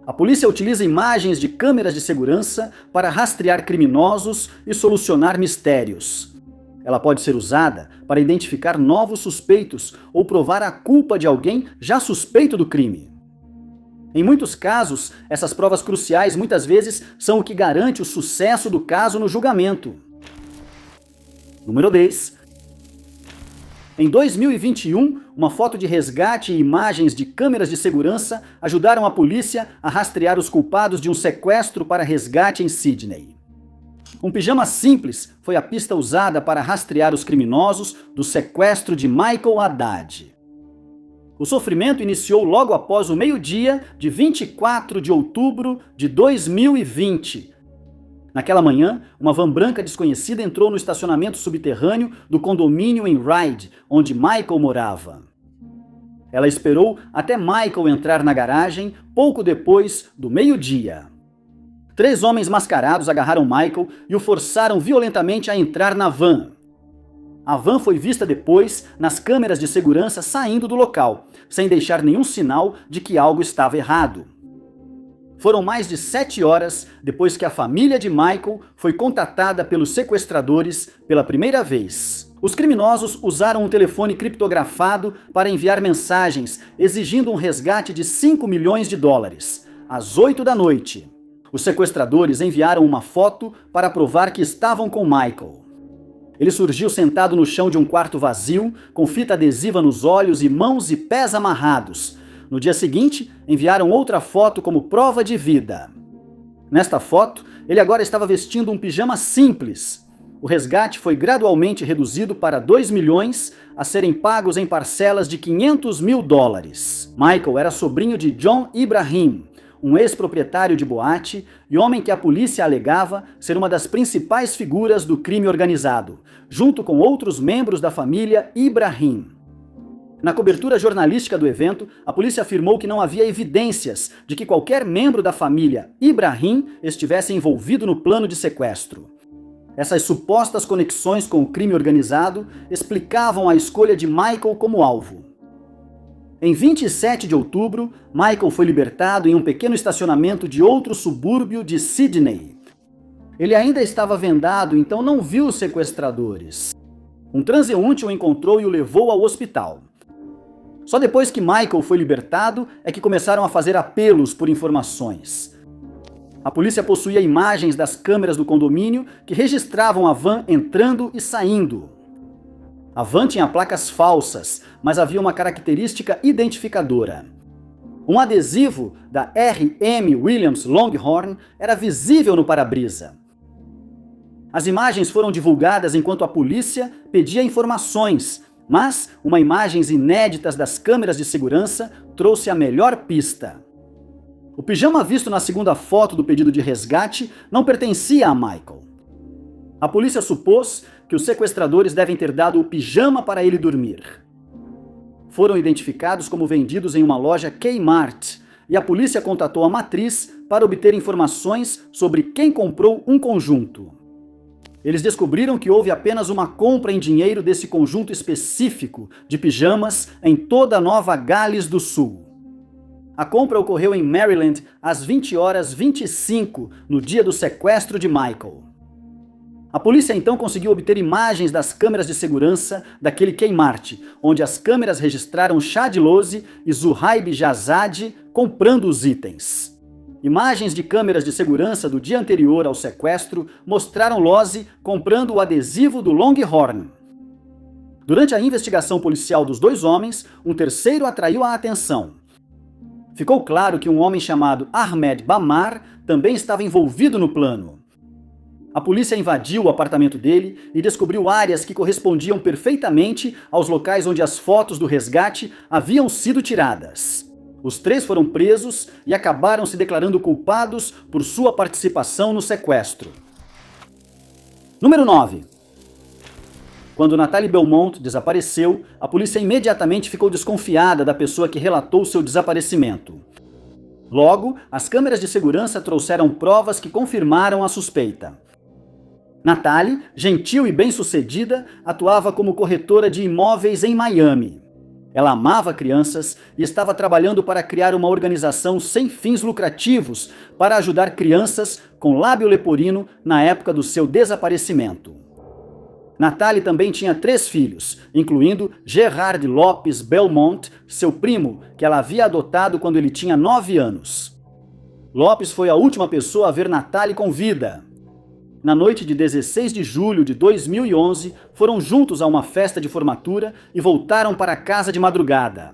A polícia utiliza imagens de câmeras de segurança para rastrear criminosos e solucionar mistérios. Ela pode ser usada para identificar novos suspeitos ou provar a culpa de alguém já suspeito do crime. Em muitos casos, essas provas cruciais muitas vezes são o que garante o sucesso do caso no julgamento. Número 10. Em 2021, uma foto de resgate e imagens de câmeras de segurança ajudaram a polícia a rastrear os culpados de um sequestro para resgate em Sydney. Um pijama simples foi a pista usada para rastrear os criminosos do sequestro de Michael Haddad. O sofrimento iniciou logo após o meio-dia de 24 de outubro de 2020. Naquela manhã, uma van branca desconhecida entrou no estacionamento subterrâneo do condomínio em Ryde, onde Michael morava. Ela esperou até Michael entrar na garagem pouco depois do meio-dia. 3 homens mascarados agarraram Michael e o forçaram violentamente a entrar na van. A van foi vista depois nas câmeras de segurança saindo do local, sem deixar nenhum sinal de que algo estava errado. Foram mais de 7 horas depois que a família de Michael foi contatada pelos sequestradores pela primeira vez. Os criminosos usaram um telefone criptografado para enviar mensagens exigindo um resgate de 5 milhões de dólares, às 8 da noite. Os sequestradores enviaram uma foto para provar que estavam com Michael. Ele surgiu sentado no chão de um quarto vazio, com fita adesiva nos olhos e mãos e pés amarrados. No dia seguinte, enviaram outra foto como prova de vida. Nesta foto, ele agora estava vestindo um pijama simples. O resgate foi gradualmente reduzido para 2 milhões a serem pagos em parcelas de 500 mil dólares. Michael era sobrinho de John Ibrahim, um ex-proprietário de boate e homem que a polícia alegava ser uma das principais figuras do crime organizado, junto com outros membros da família Ibrahim. Na cobertura jornalística do evento, a polícia afirmou que não havia evidências de que qualquer membro da família Ibrahim estivesse envolvido no plano de sequestro. Essas supostas conexões com o crime organizado explicavam a escolha de Michael como alvo. Em 27 de outubro, Michael foi libertado em um pequeno estacionamento de outro subúrbio de Sydney. Ele ainda estava vendado, então não viu os sequestradores. Um transeunte o encontrou e o levou ao hospital. Só depois que Michael foi libertado é que começaram a fazer apelos por informações. A polícia possuía imagens das câmeras do condomínio que registravam a van entrando e saindo. A van tinha placas falsas, mas havia uma característica identificadora. Um adesivo da R.M. Williams Longhorn era visível no para-brisa. As imagens foram divulgadas enquanto a polícia pedia informações, mas uma imagens inéditas das câmeras de segurança trouxe a melhor pista. O pijama visto na segunda foto do pedido de resgate não pertencia a Michael. A polícia supôs que os sequestradores devem ter dado o pijama para ele dormir. Foram identificados como vendidos em uma loja Kmart e a polícia contatou a matriz para obter informações sobre quem comprou um conjunto. Eles descobriram que houve apenas uma compra em dinheiro desse conjunto específico de pijamas em toda a Nova Gales do Sul. A compra ocorreu em Maryland às 20h25, no dia do sequestro de Michael. A polícia então conseguiu obter imagens das câmeras de segurança daquele Kmart, onde as câmeras registraram Chad Lozi e Zuhaib Jazad comprando os itens. Imagens de câmeras de segurança do dia anterior ao sequestro mostraram Lozi comprando o adesivo do Longhorn. Durante a investigação policial dos 2 homens, um terceiro atraiu a atenção. Ficou claro que um homem chamado Ahmed Bamar também estava envolvido no plano. A polícia invadiu o apartamento dele e descobriu áreas que correspondiam perfeitamente aos locais onde as fotos do resgate haviam sido tiradas. Os 3 foram presos e acabaram se declarando culpados por sua participação no sequestro. Número 9. Quando Natalie Belmont desapareceu, a polícia imediatamente ficou desconfiada da pessoa que relatou seu desaparecimento. Logo, as câmeras de segurança trouxeram provas que confirmaram a suspeita. Natalie, gentil e bem-sucedida, atuava como corretora de imóveis em Miami. Ela amava crianças e estava trabalhando para criar uma organização sem fins lucrativos para ajudar crianças com lábio leporino na época do seu desaparecimento. Natalie também tinha 3 filhos, incluindo Gerard Lopes Belmont, seu primo, que ela havia adotado quando ele tinha 9 anos. Lopes foi a última pessoa a ver Natalie com vida. Na noite de 16 de julho de 2011, foram juntos a uma festa de formatura e voltaram para casa de madrugada.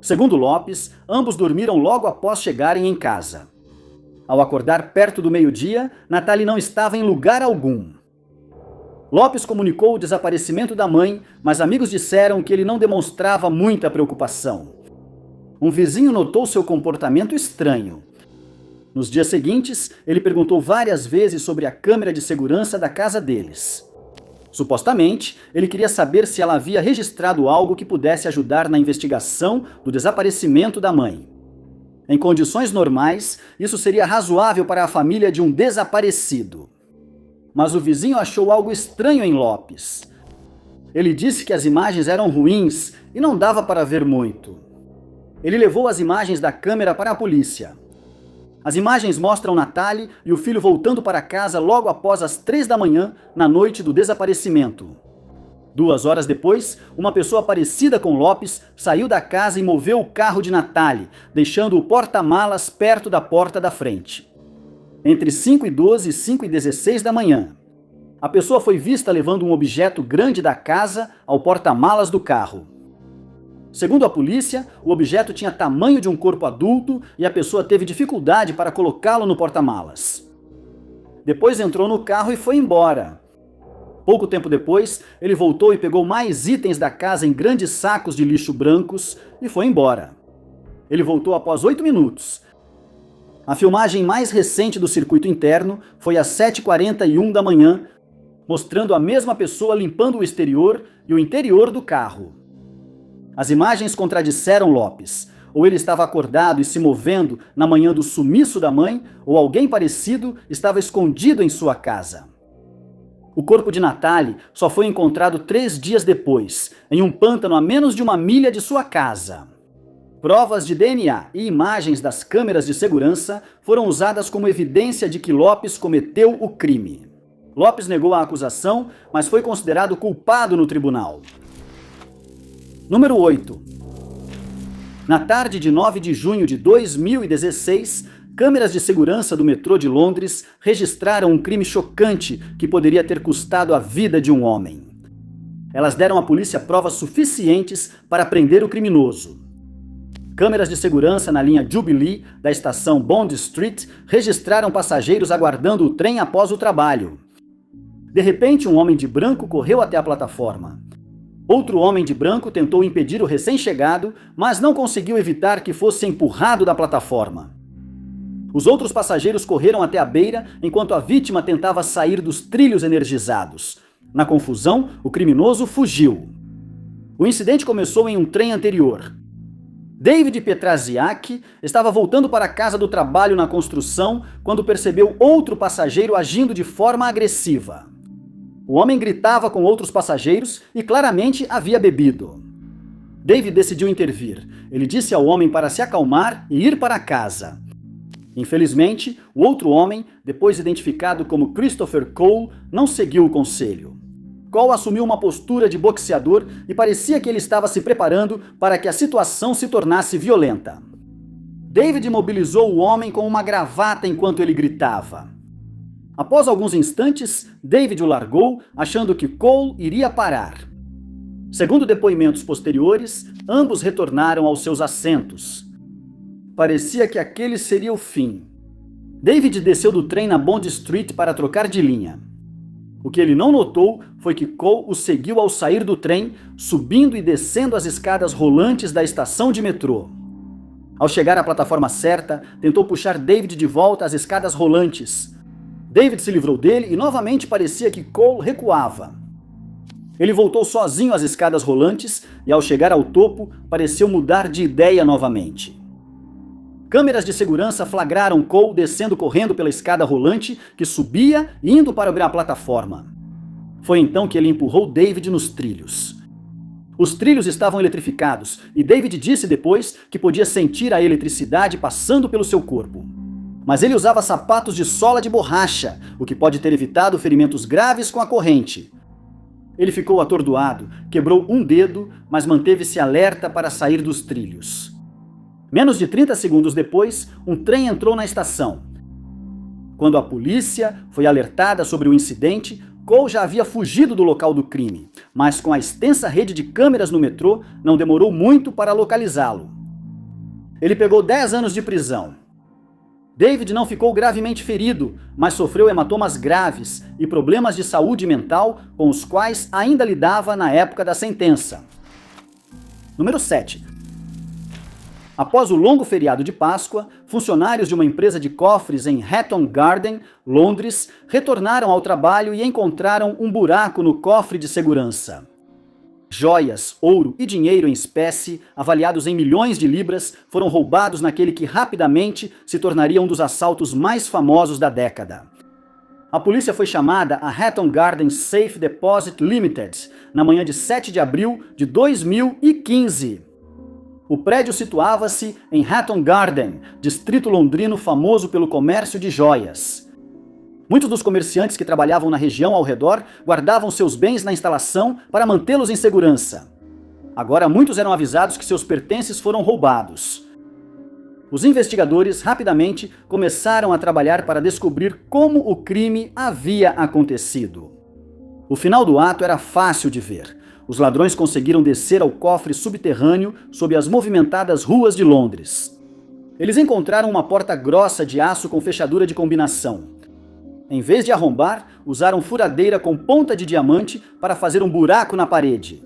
Segundo Lopes, ambos dormiram logo após chegarem em casa. Ao acordar perto do meio-dia, Natalie não estava em lugar algum. Lopes comunicou o desaparecimento da mãe, mas amigos disseram que ele não demonstrava muita preocupação. Um vizinho notou seu comportamento estranho. Nos dias seguintes, ele perguntou várias vezes sobre a câmera de segurança da casa deles. Supostamente, ele queria saber se ela havia registrado algo que pudesse ajudar na investigação do desaparecimento da mãe. Em condições normais, isso seria razoável para a família de um desaparecido. Mas o vizinho achou algo estranho em Lopes. Ele disse que as imagens eram ruins e não dava para ver muito. Ele levou as imagens da câmera para a polícia. As imagens mostram Natalie e o filho voltando para casa logo após as 3 da manhã, na noite do desaparecimento. 2 horas depois, uma pessoa parecida com Lopes saiu da casa e moveu o carro de Natalie, deixando o porta-malas perto da porta da frente. Entre 5h12 e 5h16 da manhã, a pessoa foi vista levando um objeto grande da casa ao porta-malas do carro. Segundo a polícia, o objeto tinha tamanho de um corpo adulto e a pessoa teve dificuldade para colocá-lo no porta-malas. Depois entrou no carro e foi embora. Pouco tempo depois, ele voltou e pegou mais itens da casa em grandes sacos de lixo brancos e foi embora. Ele voltou após 8 minutos. A filmagem mais recente do circuito interno foi às 7h41 da manhã, mostrando a mesma pessoa limpando o exterior e o interior do carro. As imagens contradisseram Lopes. Ou ele estava acordado e se movendo na manhã do sumiço da mãe, ou alguém parecido estava escondido em sua casa. O corpo de Natalie só foi encontrado 3 dias depois, em um pântano a menos de 1 milha de sua casa. Provas de DNA e imagens das câmeras de segurança foram usadas como evidência de que Lopes cometeu o crime. Lopes negou a acusação, mas foi considerado culpado no tribunal. Número 8. Na tarde de 9 de junho de 2016, câmeras de segurança do metrô de Londres registraram um crime chocante que poderia ter custado a vida de um homem. Elas deram à polícia provas suficientes para prender o criminoso. Câmeras de segurança na linha Jubilee da estação Bond Street registraram passageiros aguardando o trem após o trabalho. De repente, um homem de branco correu até a plataforma. Outro homem de branco tentou impedir o recém-chegado, mas não conseguiu evitar que fosse empurrado da plataforma. Os outros passageiros correram até a beira enquanto a vítima tentava sair dos trilhos energizados. Na confusão, o criminoso fugiu. O incidente começou em um trem anterior. David Petraziak estava voltando para a casa do trabalho na construção quando percebeu outro passageiro agindo de forma agressiva. O homem gritava com outros passageiros e claramente havia bebido. David decidiu intervir. Ele disse ao homem para se acalmar e ir para casa. Infelizmente, o outro homem, depois identificado como Christopher Cole, não seguiu o conselho. Cole assumiu uma postura de boxeador e parecia que ele estava se preparando para que a situação se tornasse violenta. David imobilizou o homem com uma gravata enquanto ele gritava. Após alguns instantes, David o largou, achando que Cole iria parar. Segundo depoimentos posteriores, ambos retornaram aos seus assentos. Parecia que aquele seria o fim. David desceu do trem na Bond Street para trocar de linha. O que ele não notou foi que Cole o seguiu ao sair do trem, subindo e descendo as escadas rolantes da estação de metrô. Ao chegar à plataforma certa, tentou puxar David de volta às escadas rolantes. David se livrou dele e novamente parecia que Cole recuava. Ele voltou sozinho às escadas rolantes e, ao chegar ao topo, pareceu mudar de ideia novamente. Câmeras de segurança flagraram Cole descendo correndo pela escada rolante que subia e indo para a plataforma. Foi então que ele empurrou David nos trilhos. Os trilhos estavam eletrificados e David disse depois que podia sentir a eletricidade passando pelo seu corpo. Mas ele usava sapatos de sola de borracha, o que pode ter evitado ferimentos graves com a corrente. Ele ficou atordoado, quebrou um dedo, mas manteve-se alerta para sair dos trilhos. Menos de 30 segundos depois, um trem entrou na estação. Quando a polícia foi alertada sobre o incidente, Cole já havia fugido do local do crime, mas com a extensa rede de câmeras no metrô, não demorou muito para localizá-lo. Ele pegou 10 anos de prisão. David não ficou gravemente ferido, mas sofreu hematomas graves e problemas de saúde mental com os quais ainda lidava na época da sentença. Número 7. Após o longo feriado de Páscoa, funcionários de uma empresa de cofres em Hatton Garden, Londres, retornaram ao trabalho e encontraram um buraco no cofre de segurança. Joias, ouro e dinheiro em espécie, avaliados em milhões de libras, foram roubados naquele que rapidamente se tornaria um dos assaltos mais famosos da década. A polícia foi chamada a Hatton Garden Safe Deposit Limited na manhã de 7 de abril de 2015. O prédio situava-se em Hatton Garden, distrito londrino famoso pelo comércio de joias. Muitos dos comerciantes que trabalhavam na região ao redor guardavam seus bens na instalação para mantê-los em segurança. Agora muitos eram avisados que seus pertences foram roubados. Os investigadores rapidamente começaram a trabalhar para descobrir como o crime havia acontecido. O final do ato era fácil de ver. Os ladrões conseguiram descer ao cofre subterrâneo sob as movimentadas ruas de Londres. Eles encontraram uma porta grossa de aço com fechadura de combinação. Em vez de arrombar, usaram furadeira com ponta de diamante para fazer um buraco na parede.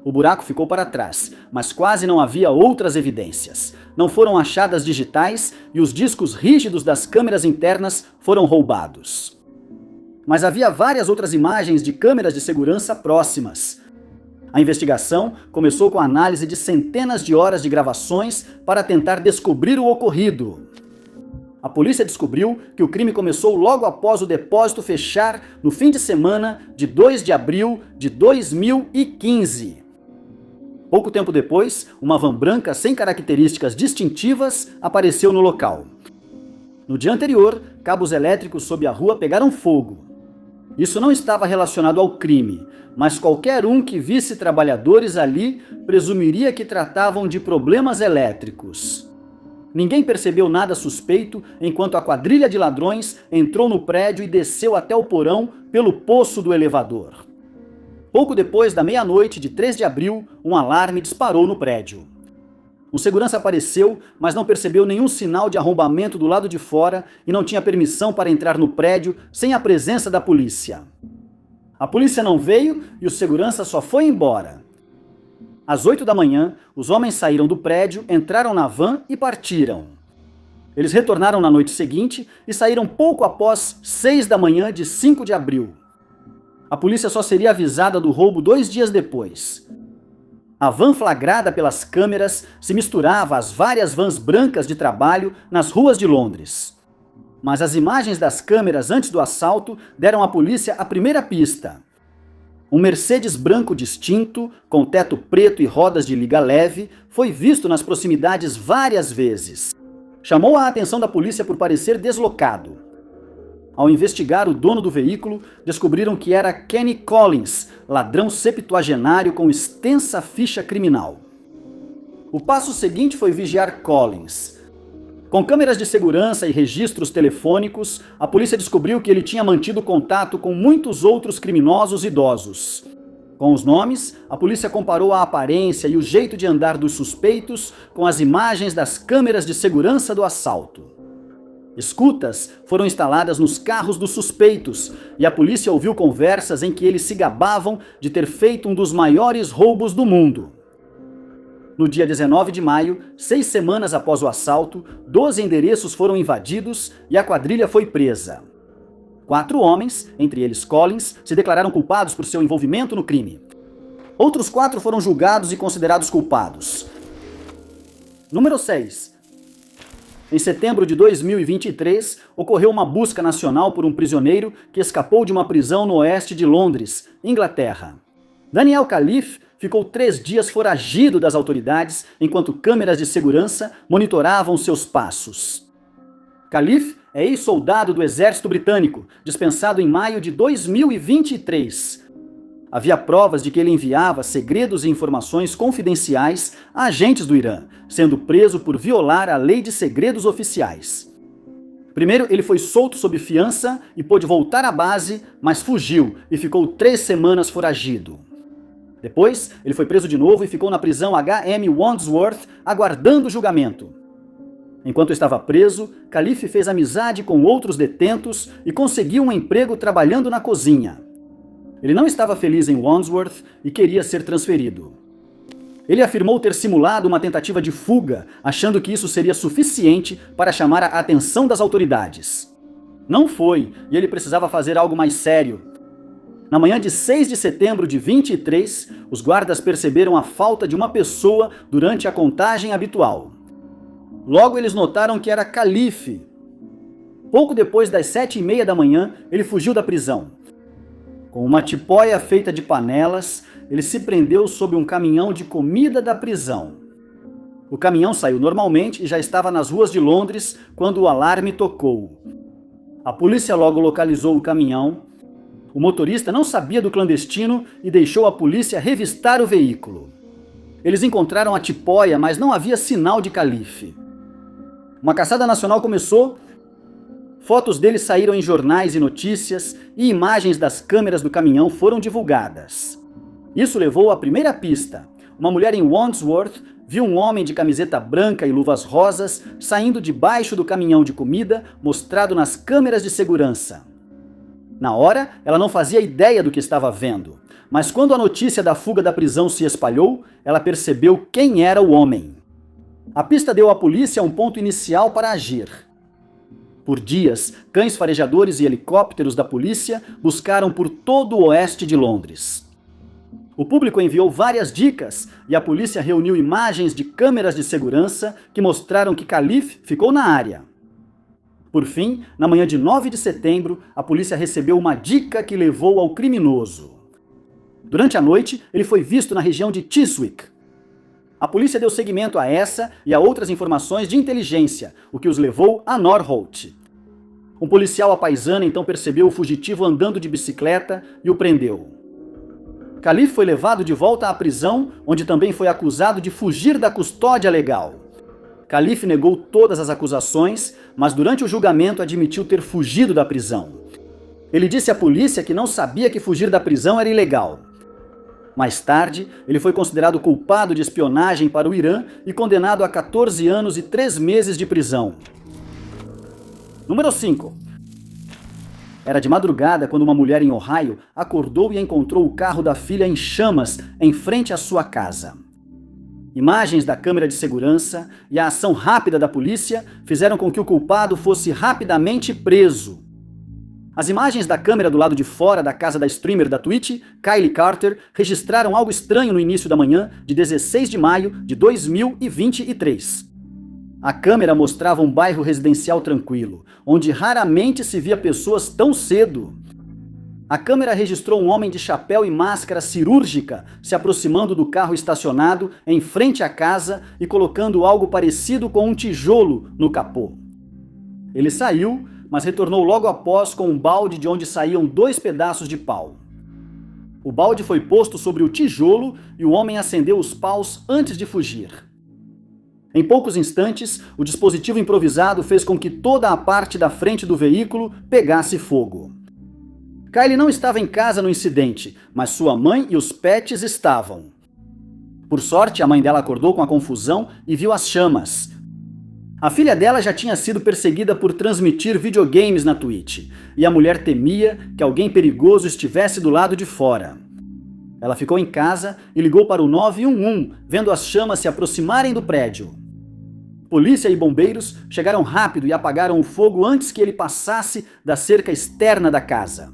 O buraco ficou para trás, mas quase não havia outras evidências. Não foram achadas digitais e os discos rígidos das câmeras internas foram roubados. Mas havia várias outras imagens de câmeras de segurança próximas. A investigação começou com a análise de centenas de horas de gravações para tentar descobrir o ocorrido. A polícia descobriu que o crime começou logo após o depósito fechar no fim de semana de 2 de abril de 2015. Pouco tempo depois, uma van branca sem características distintivas apareceu no local. No dia anterior, cabos elétricos sob a rua pegaram fogo. Isso não estava relacionado ao crime, mas qualquer um que visse trabalhadores ali presumiria que tratavam de problemas elétricos. Ninguém percebeu nada suspeito enquanto a quadrilha de ladrões entrou no prédio e desceu até o porão pelo poço do elevador. Pouco depois da meia-noite de 3 de abril, um alarme disparou no prédio. Um segurança apareceu, mas não percebeu nenhum sinal de arrombamento do lado de fora e não tinha permissão para entrar no prédio sem a presença da polícia. A polícia não veio e o segurança só foi embora. Às 8 da manhã, os homens saíram do prédio, entraram na van e partiram. Eles retornaram na noite seguinte e saíram pouco após 6 da manhã de 5 de abril. A polícia só seria avisada do roubo 2 dias depois. A van flagrada pelas câmeras se misturava às várias vans brancas de trabalho nas ruas de Londres. Mas as imagens das câmeras antes do assalto deram à polícia a primeira pista. Um Mercedes branco distinto, com teto preto e rodas de liga leve, foi visto nas proximidades várias vezes. Chamou a atenção da polícia por parecer deslocado. Ao investigar o dono do veículo, descobriram que era Kenny Collins, ladrão septuagenário com extensa ficha criminal. O passo seguinte foi vigiar Collins. Com câmeras de segurança e registros telefônicos, a polícia descobriu que ele tinha mantido contato com muitos outros criminosos idosos. Com os nomes, a polícia comparou a aparência e o jeito de andar dos suspeitos com as imagens das câmeras de segurança do assalto. Escutas foram instaladas nos carros dos suspeitos e a polícia ouviu conversas em que eles se gabavam de ter feito um dos maiores roubos do mundo. No dia 19 de maio, 6 semanas após o assalto, 12 endereços foram invadidos e a quadrilha foi presa. 4 homens, entre eles Collins, se declararam culpados por seu envolvimento no crime. Outros 4 foram julgados e considerados culpados. Número 6. Em setembro de 2023, ocorreu uma busca nacional por um prisioneiro que escapou de uma prisão no oeste de Londres, Inglaterra. Daniel Khalif ficou 3 dias foragido das autoridades enquanto câmeras de segurança monitoravam seus passos. Khalif é ex-soldado do exército britânico, dispensado em maio de 2023. Havia provas de que ele enviava segredos e informações confidenciais a agentes do Irã, sendo preso por violar a lei de segredos oficiais. Primeiro, ele foi solto sob fiança e pôde voltar à base, mas fugiu e ficou 3 semanas foragido. Depois, ele foi preso de novo e ficou na prisão HM Wandsworth, aguardando julgamento. Enquanto estava preso, Khalif fez amizade com outros detentos e conseguiu um emprego trabalhando na cozinha. Ele não estava feliz em Wandsworth e queria ser transferido. Ele afirmou ter simulado uma tentativa de fuga, achando que isso seria suficiente para chamar a atenção das autoridades. Não foi, e ele precisava fazer algo mais sério. Na manhã de 6 de setembro de 23, os guardas perceberam a falta de uma pessoa durante a contagem habitual. Logo eles notaram que era Khalif. Pouco depois das 7h30 da manhã, ele fugiu da prisão. Com uma tipóia feita de panelas, ele se prendeu sob um caminhão de comida da prisão. O caminhão saiu normalmente e já estava nas ruas de Londres quando o alarme tocou. A polícia logo localizou o caminhão. O motorista não sabia do clandestino e deixou a polícia revistar o veículo. Eles encontraram a tipóia, mas não havia sinal de Khalif. Uma caçada nacional começou. Fotos dele saíram em jornais e notícias e imagens das câmeras do caminhão foram divulgadas. Isso levou à primeira pista. Uma mulher em Wandsworth viu um homem de camiseta branca e luvas rosas saindo debaixo do caminhão de comida mostrado nas câmeras de segurança. Na hora, ela não fazia ideia do que estava vendo, mas quando a notícia da fuga da prisão se espalhou, ela percebeu quem era o homem. A pista deu à polícia um ponto inicial para agir. Por dias, cães farejadores e helicópteros da polícia buscaram por todo o oeste de Londres. O público enviou várias dicas e a polícia reuniu imagens de câmeras de segurança que mostraram que Khalif ficou na área. Por fim, na manhã de 9 de setembro, a polícia recebeu uma dica que levou ao criminoso. Durante a noite, ele foi visto na região de Chiswick. A polícia deu seguimento a essa e a outras informações de inteligência, o que os levou a Northolt. Um policial à paisana então percebeu o fugitivo andando de bicicleta e o prendeu. Khalif foi levado de volta à prisão, onde também foi acusado de fugir da custódia legal. Khalif negou todas as acusações, mas durante o julgamento admitiu ter fugido da prisão. Ele disse à polícia que não sabia que fugir da prisão era ilegal. Mais tarde, ele foi considerado culpado de espionagem para o Irã e condenado a 14 anos e 3 meses de prisão. Número 5. Era de madrugada quando uma mulher em Ohio acordou e encontrou o carro da filha em chamas em frente à sua casa. Imagens da câmera de segurança e a ação rápida da polícia fizeram com que o culpado fosse rapidamente preso. As imagens da câmera do lado de fora da casa da streamer da Twitch, Kylie Carter, registraram algo estranho no início da manhã de 16 de maio de 2023. A câmera mostrava um bairro residencial tranquilo, onde raramente se via pessoas tão cedo. A câmera registrou um homem de chapéu e máscara cirúrgica se aproximando do carro estacionado em frente à casa e colocando algo parecido com um tijolo no capô. Ele saiu, mas retornou logo após com um balde de onde saíam 2 pedaços de pau. O balde foi posto sobre o tijolo e o homem acendeu os paus antes de fugir. Em poucos instantes, o dispositivo improvisado fez com que toda a parte da frente do veículo pegasse fogo. Kylie não estava em casa no incidente, mas sua mãe e os pets estavam. Por sorte, a mãe dela acordou com a confusão e viu as chamas. A filha dela já tinha sido perseguida por transmitir videogames na Twitch, e a mulher temia que alguém perigoso estivesse do lado de fora. Ela ficou em casa e ligou para o 911, vendo as chamas se aproximarem do prédio. Polícia e bombeiros chegaram rápido e apagaram o fogo antes que ele passasse da cerca externa da casa.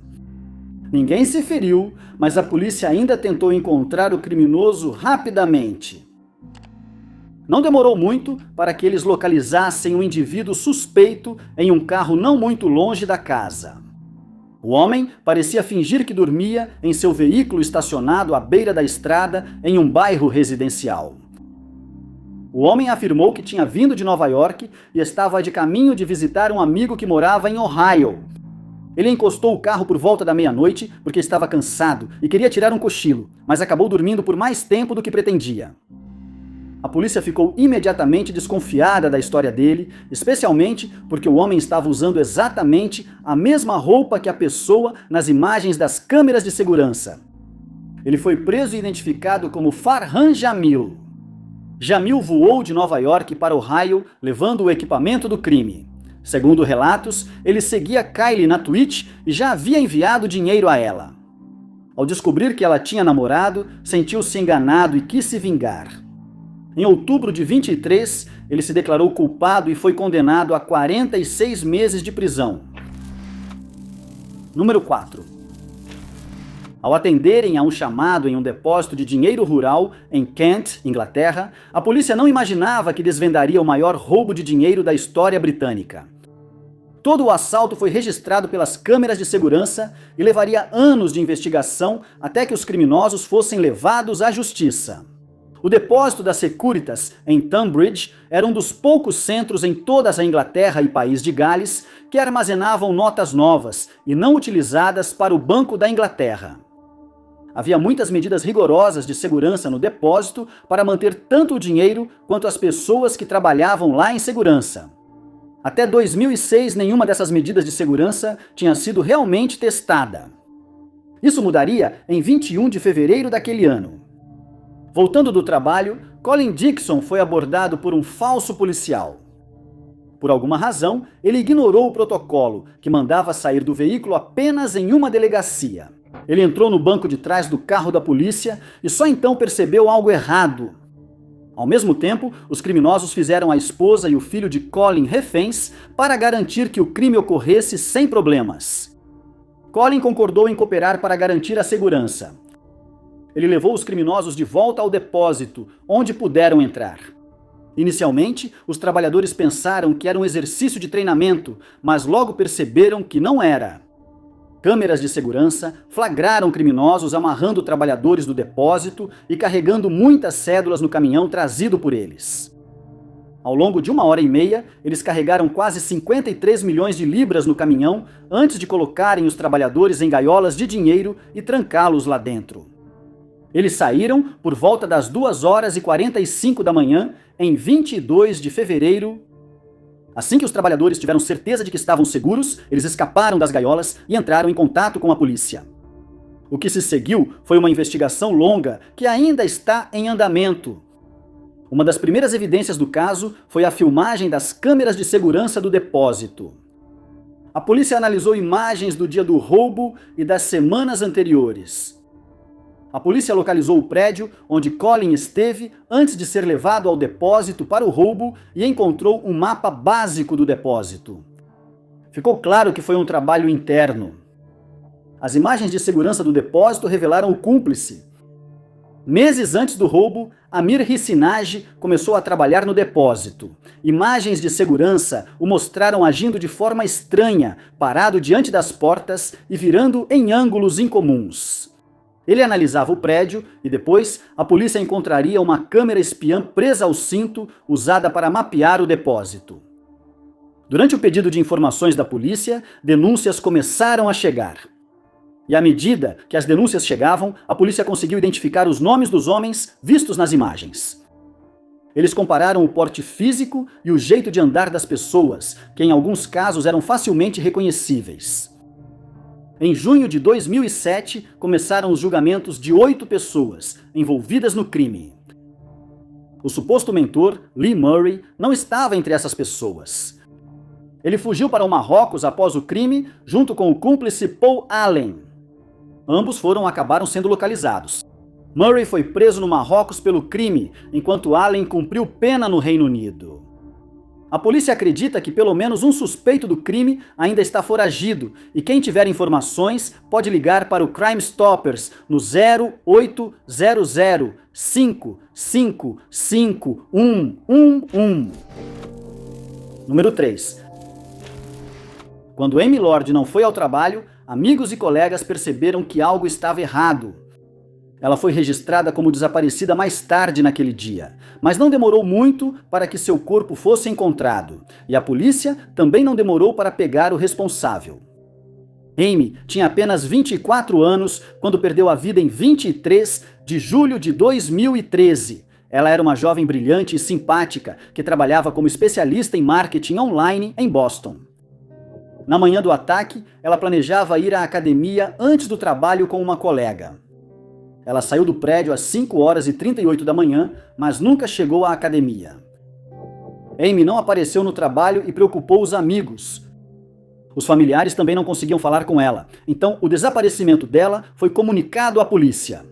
Ninguém se feriu, mas a polícia ainda tentou encontrar o criminoso rapidamente. Não demorou muito para que eles localizassem um indivíduo suspeito em um carro não muito longe da casa. O homem parecia fingir que dormia em seu veículo estacionado à beira da estrada em um bairro residencial. O homem afirmou que tinha vindo de Nova York e estava de caminho de visitar um amigo que morava em Ohio. Ele encostou o carro por volta da meia-noite porque estava cansado e queria tirar um cochilo, mas acabou dormindo por mais tempo do que pretendia. A polícia ficou imediatamente desconfiada da história dele, especialmente porque o homem estava usando exatamente a mesma roupa que a pessoa nas imagens das câmeras de segurança. Ele foi preso e identificado como Farhan Jamil. Jamil voou de Nova York para Ohio levando o equipamento do crime. Segundo relatos, ele seguia Kylie na Twitch e já havia enviado dinheiro a ela. Ao descobrir que ela tinha namorado, sentiu-se enganado e quis se vingar. Em outubro de 23, ele se declarou culpado e foi condenado a 46 meses de prisão. Número 4. Ao atenderem a um chamado em um depósito de dinheiro rural em Kent, Inglaterra, a polícia não imaginava que desvendaria o maior roubo de dinheiro da história britânica. Todo o assalto foi registrado pelas câmeras de segurança e levaria anos de investigação até que os criminosos fossem levados à justiça. O depósito da Securitas, em Tunbridge, era um dos poucos centros em toda a Inglaterra e País de Gales que armazenavam notas novas e não utilizadas para o Banco da Inglaterra. Havia muitas medidas rigorosas de segurança no depósito para manter tanto o dinheiro quanto as pessoas que trabalhavam lá em segurança. Até 2006, nenhuma dessas medidas de segurança tinha sido realmente testada. Isso mudaria em 21 de fevereiro daquele ano. Voltando do trabalho, Colin Dixon foi abordado por um falso policial. Por alguma razão, ele ignorou o protocolo, que mandava sair do veículo apenas em uma delegacia. Ele entrou no banco de trás do carro da polícia e só então percebeu algo errado. Ao mesmo tempo, os criminosos fizeram a esposa e o filho de Colin reféns para garantir que o crime ocorresse sem problemas. Colin concordou em cooperar para garantir a segurança. Ele levou os criminosos de volta ao depósito, onde puderam entrar. Inicialmente, os trabalhadores pensaram que era um exercício de treinamento, mas logo perceberam que não era. Câmeras de segurança flagraram criminosos amarrando trabalhadores do depósito e carregando muitas cédulas no caminhão trazido por eles. Ao longo de 1h30, eles carregaram quase 53 milhões de libras no caminhão antes de colocarem os trabalhadores em gaiolas de dinheiro e trancá-los lá dentro. Eles saíram por volta das 2h45 da manhã, em 22 de fevereiro. Assim que os trabalhadores tiveram certeza de que estavam seguros, eles escaparam das gaiolas e entraram em contato com a polícia. O que se seguiu foi uma investigação longa que ainda está em andamento. Uma das primeiras evidências do caso foi a filmagem das câmeras de segurança do depósito. A polícia analisou imagens do dia do roubo e das semanas anteriores. A polícia localizou o prédio onde Colin esteve antes de ser levado ao depósito para o roubo e encontrou um mapa básico do depósito. Ficou claro que foi um trabalho interno. As imagens de segurança do depósito revelaram o cúmplice. Meses antes do roubo, Amir Hissinaj começou a trabalhar no depósito. Imagens de segurança o mostraram agindo de forma estranha, parado diante das portas e virando em ângulos incomuns. Ele analisava o prédio e depois a polícia encontraria uma câmera espiã presa ao cinto usada para mapear o depósito. Durante o pedido de informações da polícia, denúncias começaram a chegar. E à medida que as denúncias chegavam, a polícia conseguiu identificar os nomes dos homens vistos nas imagens. Eles compararam o porte físico e o jeito de andar das pessoas, que em alguns casos eram facilmente reconhecíveis. Em junho de 2007, começaram os julgamentos de 8 pessoas envolvidas no crime. O suposto mentor, Lee Murray, não estava entre essas pessoas. Ele fugiu para o Marrocos após o crime, junto com o cúmplice Paul Allen. Ambos acabaram sendo localizados. Murray foi preso no Marrocos pelo crime, enquanto Allen cumpriu pena no Reino Unido. A polícia acredita que pelo menos um suspeito do crime ainda está foragido e quem tiver informações pode ligar para o Crime Stoppers no 0800 555 111. Número 3. Quando Amy Lord não foi ao trabalho, amigos e colegas perceberam que algo estava errado. Ela foi registrada como desaparecida mais tarde naquele dia, mas não demorou muito para que seu corpo fosse encontrado, e a polícia também não demorou para pegar o responsável. Amy tinha apenas 24 anos quando perdeu a vida em 23 de julho de 2013. Ela era uma jovem brilhante e simpática que trabalhava como especialista em marketing online em Boston. Na manhã do ataque, ela planejava ir à academia antes do trabalho com uma colega. Ela saiu do prédio às 5h38 da manhã, mas nunca chegou à academia. Amy não apareceu no trabalho e preocupou os amigos. Os familiares também não conseguiam falar com ela, então o desaparecimento dela foi comunicado à polícia.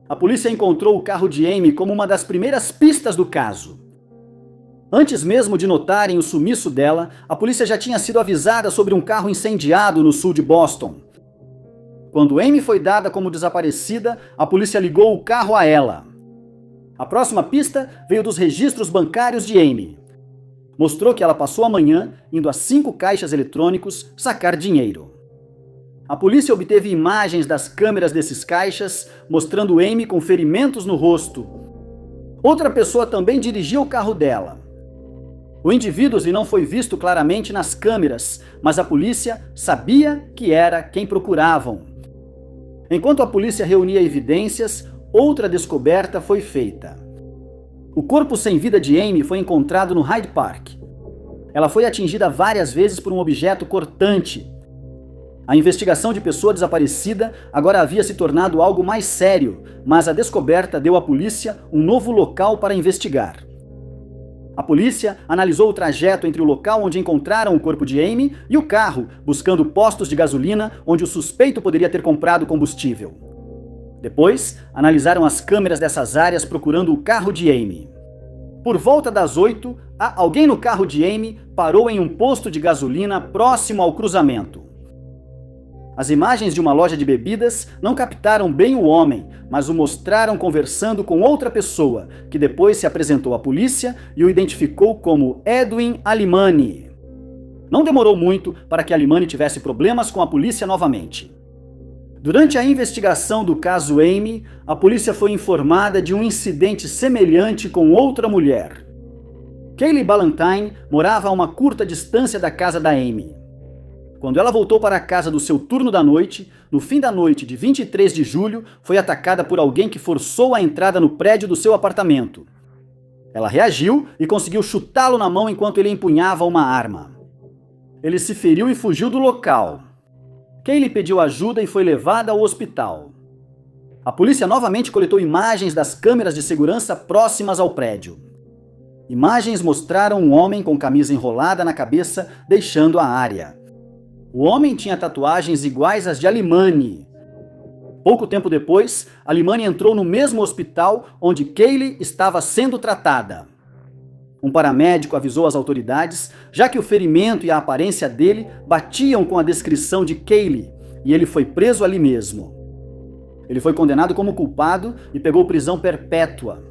A polícia encontrou o carro de Amy como uma das primeiras pistas do caso. Antes mesmo de notarem o sumiço dela, a polícia já tinha sido avisada sobre um carro incendiado no sul de Boston. Quando Amy foi dada como desaparecida, a polícia ligou o carro a ela. A próxima pista veio dos registros bancários de Amy. Mostrou que ela passou a manhã indo a 5 caixas eletrônicos sacar dinheiro. A polícia obteve imagens das câmeras desses caixas, mostrando Amy com ferimentos no rosto. Outra pessoa também dirigia o carro dela. O indivíduo não foi visto claramente nas câmeras, mas a polícia sabia que era quem procuravam. Enquanto a polícia reunia evidências, outra descoberta foi feita. O corpo sem vida de Amy foi encontrado no Hyde Park. Ela foi atingida várias vezes por um objeto cortante. A investigação de pessoa desaparecida agora havia se tornado algo mais sério, mas a descoberta deu à polícia um novo local para investigar. A polícia analisou o trajeto entre o local onde encontraram o corpo de Amy e o carro, buscando postos de gasolina onde o suspeito poderia ter comprado combustível. Depois, analisaram as câmeras dessas áreas procurando o carro de Amy. Por volta das 8, alguém no carro de Amy parou em um posto de gasolina próximo ao cruzamento. As imagens de uma loja de bebidas não captaram bem o homem, mas o mostraram conversando com outra pessoa, que depois se apresentou à polícia e o identificou como Edwin Alimani. Não demorou muito para que Alimani tivesse problemas com a polícia novamente. Durante a investigação do caso Amy, a polícia foi informada de um incidente semelhante com outra mulher. Kaylee Ballantyne morava a uma curta distância da casa da Amy. Quando ela voltou para a casa do seu turno da noite, no fim da noite de 23 de julho, foi atacada por alguém que forçou a entrada no prédio do seu apartamento. Ela reagiu e conseguiu chutá-lo na mão enquanto ele empunhava uma arma. Ele se feriu e fugiu do local. Kaylee pediu ajuda e foi levada ao hospital. A polícia novamente coletou imagens das câmeras de segurança próximas ao prédio. Imagens mostraram um homem com camisa enrolada na cabeça deixando a área. O homem tinha tatuagens iguais às de Alimani. Pouco tempo depois, Alimani entrou no mesmo hospital onde Kaylee estava sendo tratada. Um paramédico avisou as autoridades, já que o ferimento e a aparência dele batiam com a descrição de Kaylee, e ele foi preso ali mesmo. Ele foi condenado como culpado e pegou prisão perpétua.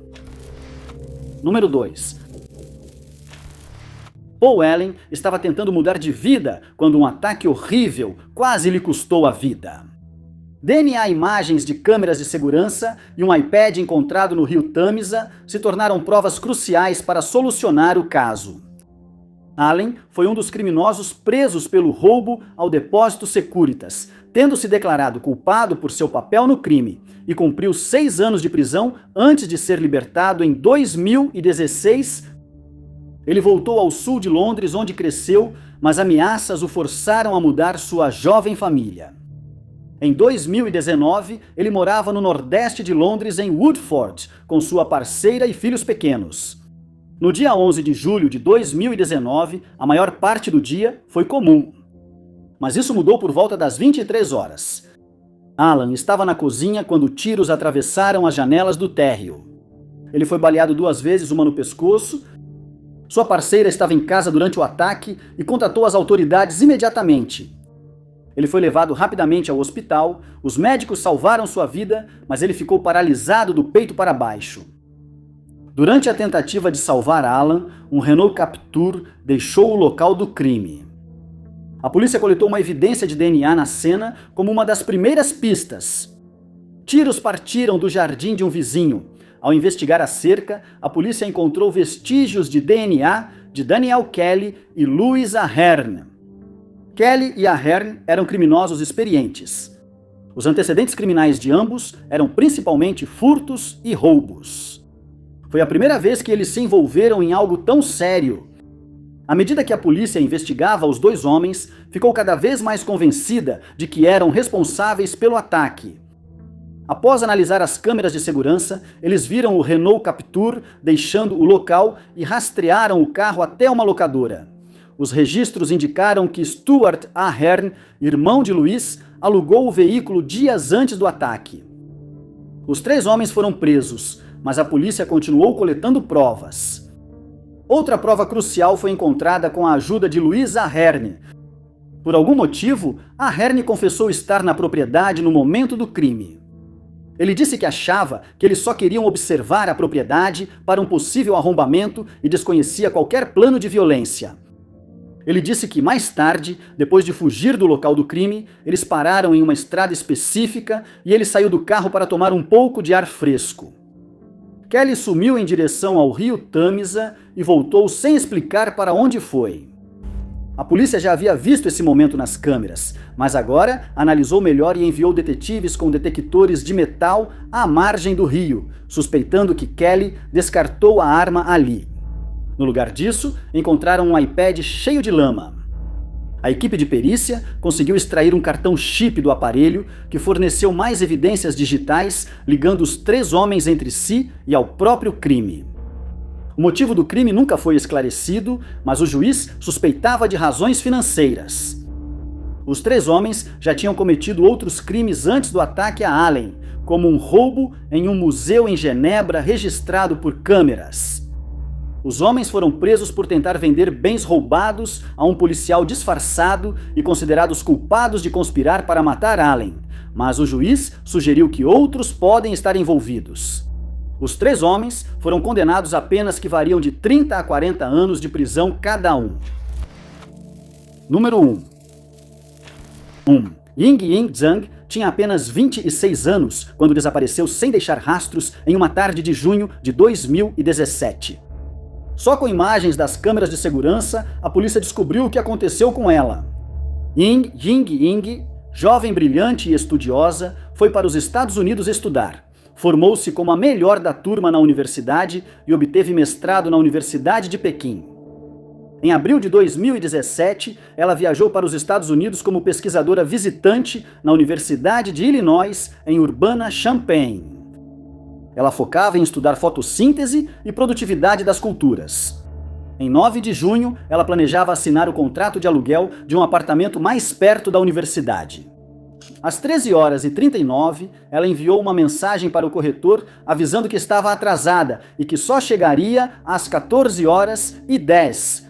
Número 2. Paul Allen estava tentando mudar de vida quando um ataque horrível quase lhe custou a vida. DNA imagens de câmeras de segurança e um iPad encontrado no rio Tâmisa se tornaram provas cruciais para solucionar o caso. Allen foi um dos criminosos presos pelo roubo ao depósito Securitas, tendo se declarado culpado por seu papel no crime, e cumpriu 6 anos de prisão antes de ser libertado em 2016. Ele voltou ao sul de Londres, onde cresceu, mas ameaças o forçaram a mudar sua jovem família. Em 2019, ele morava no nordeste de Londres, em Woodford, com sua parceira e filhos pequenos. No dia 11 de julho de 2019, a maior parte do dia foi comum. Mas isso mudou por volta das 23 horas. Alan estava na cozinha quando tiros atravessaram as janelas do térreo. Ele foi baleado 2 vezes, uma no pescoço. Sua parceira estava em casa durante o ataque e contatou as autoridades imediatamente. Ele foi levado rapidamente ao hospital, os médicos salvaram sua vida, mas ele ficou paralisado do peito para baixo. Durante a tentativa de salvar Alan, um Renault Captur deixou o local do crime. A polícia coletou uma evidência de DNA na cena como uma das primeiras pistas. Tiros partiram do jardim de um vizinho. Ao investigar a cerca, a polícia encontrou vestígios de DNA de Daniel Kelly e Louis Ahern. Kelly e Ahern eram criminosos experientes. Os antecedentes criminais de ambos eram principalmente furtos e roubos. Foi a primeira vez que eles se envolveram em algo tão sério. À medida que a polícia investigava os dois homens, ficou cada vez mais convencida de que eram responsáveis pelo ataque. Após analisar as câmeras de segurança, eles viram o Renault Captur deixando o local e rastrearam o carro até uma locadora. Os registros indicaram que Stuart Ahern, irmão de Louis, alugou o veículo dias antes do ataque. Os 3 homens foram presos, mas a polícia continuou coletando provas. Outra prova crucial foi encontrada com a ajuda de Louis Ahern. Por algum motivo, Ahern confessou estar na propriedade no momento do crime. Ele disse que achava que eles só queriam observar a propriedade para um possível arrombamento e desconhecia qualquer plano de violência. Ele disse que mais tarde, depois de fugir do local do crime, eles pararam em uma estrada específica e ele saiu do carro para tomar um pouco de ar fresco. Kelly sumiu em direção ao rio Tâmisa e voltou sem explicar para onde foi. A polícia já havia visto esse momento nas câmeras, mas agora analisou melhor e enviou detetives com detectores de metal à margem do rio, suspeitando que Kelly descartou a arma ali. No lugar disso, encontraram um iPad cheio de lama. A equipe de perícia conseguiu extrair um cartão chip do aparelho que forneceu mais evidências digitais ligando os 3 homens entre si e ao próprio crime. O motivo do crime nunca foi esclarecido, mas o juiz suspeitava de razões financeiras. Os 3 homens já tinham cometido outros crimes antes do ataque a Allen, como um roubo em um museu em Genebra registrado por câmeras. Os homens foram presos por tentar vender bens roubados a um policial disfarçado e considerados culpados de conspirar para matar Allen, mas o juiz sugeriu que outros podem estar envolvidos. Os 3 homens foram condenados a penas que variam de 30 a 40 anos de prisão cada um. Número 1. Ying Zhang tinha apenas 26 anos quando desapareceu sem deixar rastros em uma tarde de junho de 2017. Só com imagens das câmeras de segurança, a polícia descobriu o que aconteceu com ela. Ying, jovem brilhante e estudiosa, foi para os Estados Unidos estudar. Formou-se como a melhor da turma na universidade e obteve mestrado na Universidade de Pequim. Em abril de 2017, ela viajou para os Estados Unidos como pesquisadora visitante na Universidade de Illinois, em Urbana-Champaign. Ela focava em estudar fotossíntese e produtividade das culturas. Em 9 de junho, ela planejava assinar o contrato de aluguel de um apartamento mais perto da universidade. Às 13h39, ela enviou uma mensagem para o corretor avisando que estava atrasada e que só chegaria às 14h10.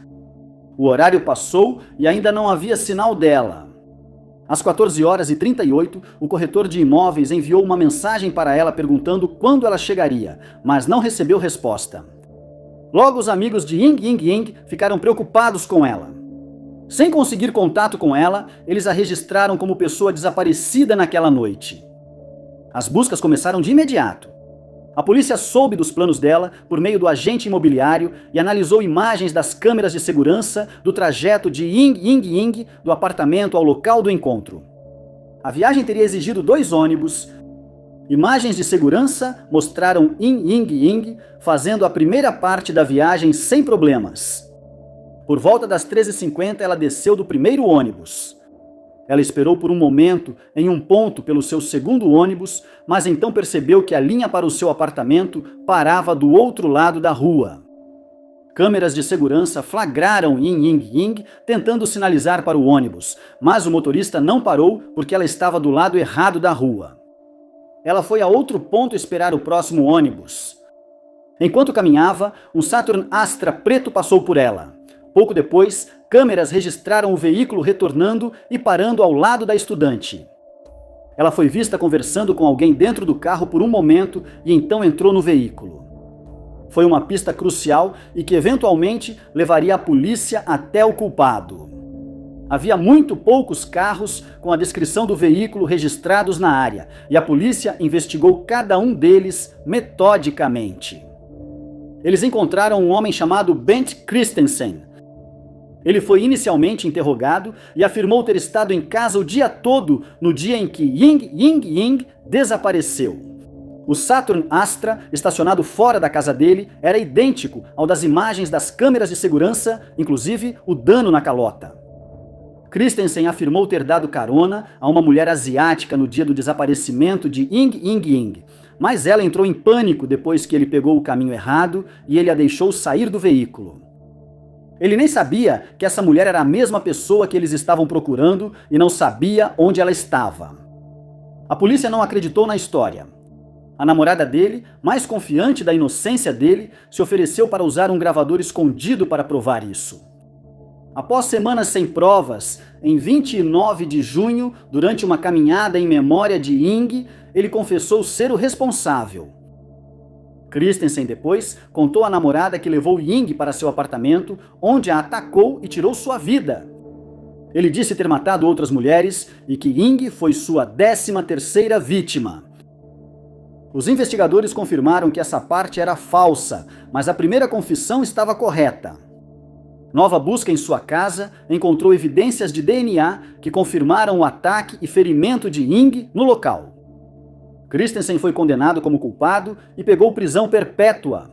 O horário passou e ainda não havia sinal dela. Às 14h38, o corretor de imóveis enviou uma mensagem para ela perguntando quando ela chegaria, mas não recebeu resposta. Logo, os amigos de Ying ficaram preocupados com ela. Sem conseguir contato com ela, eles a registraram como pessoa desaparecida naquela noite. As buscas começaram de imediato. A polícia soube dos planos dela por meio do agente imobiliário e analisou imagens das câmeras de segurança do trajeto de Ying do apartamento ao local do encontro. A viagem teria exigido 2 ônibus. Imagens de segurança mostraram Ying fazendo a primeira parte da viagem sem problemas. Por volta das 13h50, ela desceu do primeiro ônibus. Ela esperou por um momento em um ponto pelo seu segundo ônibus, mas então percebeu que a linha para o seu apartamento parava do outro lado da rua. Câmeras de segurança flagraram Ying tentando sinalizar para o ônibus, mas o motorista não parou porque ela estava do lado errado da rua. Ela foi a outro ponto esperar o próximo ônibus. Enquanto caminhava, um Saturn Astra preto passou por ela. Pouco depois, câmeras registraram o veículo retornando e parando ao lado da estudante. Ela foi vista conversando com alguém dentro do carro por um momento e então entrou no veículo. Foi uma pista crucial e que eventualmente levaria a polícia até o culpado. Havia muito poucos carros com a descrição do veículo registrados na área, e a polícia investigou cada um deles metodicamente. Eles encontraram um homem chamado Bent Christensen. Ele foi inicialmente interrogado e afirmou ter estado em casa o dia todo no dia em que Ying desapareceu. O Saturn Astra, estacionado fora da casa dele, era idêntico ao das imagens das câmeras de segurança, inclusive o dano na calota. Christensen afirmou ter dado carona a uma mulher asiática no dia do desaparecimento de Ying, mas ela entrou em pânico depois que ele pegou o caminho errado e ele a deixou sair do veículo. Ele nem sabia que essa mulher era a mesma pessoa que eles estavam procurando e não sabia onde ela estava. A polícia não acreditou na história. A namorada dele, mais confiante da inocência dele, se ofereceu para usar um gravador escondido para provar isso. Após semanas sem provas, em 29 de junho, durante uma caminhada em memória de Ying, ele confessou ser o responsável. Christensen depois contou à namorada que levou Ying para seu apartamento, onde a atacou e tirou sua vida. Ele disse ter matado outras mulheres e que Ying foi sua 13ª vítima. Os investigadores confirmaram que essa parte era falsa, mas a primeira confissão estava correta. Nova busca em sua casa encontrou evidências de DNA que confirmaram o ataque e ferimento de Ying no local. Christensen foi condenado como culpado e pegou prisão perpétua.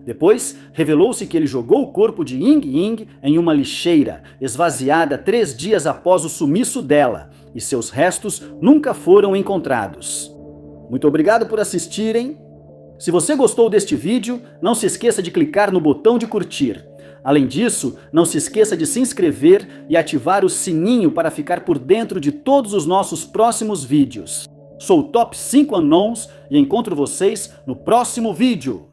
Depois, revelou-se que ele jogou o corpo de Ying em uma lixeira, esvaziada 3 dias após o sumiço dela, e seus restos nunca foram encontrados. Muito obrigado por assistirem. Se você gostou deste vídeo, não se esqueça de clicar no botão de curtir. Além disso, não se esqueça de se inscrever e ativar o sininho para ficar por dentro de todos os nossos próximos vídeos. Sou o Top 5 Unknowns e encontro vocês no próximo vídeo.